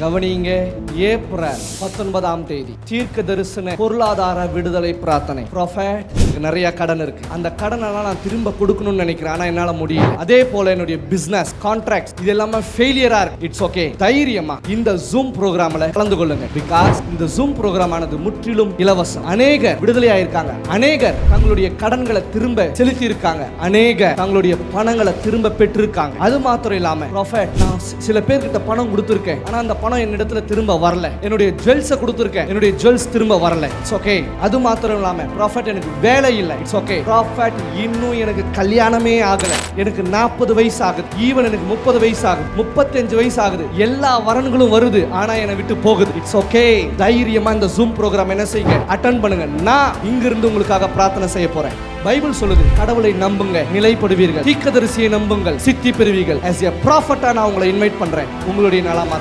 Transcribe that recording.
கவனிங்க, ஏப்ரல் 19ஆம் தேதி தீர்க்க தரிசன பொருளாதார விடுதலை பிரார்த்தனை. ப்ராஃபட், எனக்கு நிறைய கடன் இருக்கு, அந்த கடனெல்லாம் நான் திரும்ப கொடுக்கணும்னு நினைக்கிறேன், ஆனா என்னால முடியல. அதே போல என்னுடைய பிசினஸ் கான்ட்ராக்ட்ஸ் இது எல்லாமே ஃபெயிலியரா இருக்கு. இட்ஸ் ஓகே, தைரியமா இந்த ஜூம் ப்ரோக்ராம்ல கலந்து கொள்ளுங்க. பிகாஸ் இந்த ஜூம் ப்ரோக்ராம் ஆனது முற்றிலும் இலவசம். அநேகர் விடுதலை ஆயிருக்காங்க, அநேகர் தங்களுடைய கடன்களை திரும்ப செலுத்தி இருக்காங்க, அநேகர் தங்களுடைய பணங்களை திரும்ப பெற்றிருக்காங்க. அது மாத்திரம் இல்லாம ப்ராஃபட், நான் சில பேர்கிட்ட பணம் கொடுத்திருக்கேன், ஆனா அந்த பணம் என்னிடத்துல திரும்ப வரல. என்னுடைய ஜுவல்ஸ் கொடுத்திருக்கேன், என்னுடைய ஜுவல்ஸ் திரும்ப வரல. It's okay. அது மாத்திரம் இல்லாம ப்ராஃபட், எனக்கு வேலை இல்ல. It's okay. ப்ராஃபட், இன்னும் எனக்கு கல்யாணமே ஆகல, எனக்கு 40 வயசு ஆகுது, ஈவன் எனக்கு 30 வயசு ஆகுது, 35 வயசு ஆகுது, எல்லா வரன்களும் வருது, ஆனா என்னை விட்டு போகுது. It's okay. தைரியமா இந்த ஜூம் ப்ரோக்ராம் என்ன செய்யுங்க, அட்டெண்ட் பண்ணுங்க. நான் இங்கிருந்து உங்களுக்காக பிரார்த்தனை செய்ய போறேன். பைபிள் சொல்லுது, கடவுளை நம்புங்க, நிலைப்படுவீர்கள், தீர்க்கதரிசியை நம்புங்கள், சித்தி பெறுவீர்கள். as a prophet நான் உங்களை இன்வைட் பண்றேன், உங்களுடைய நலமா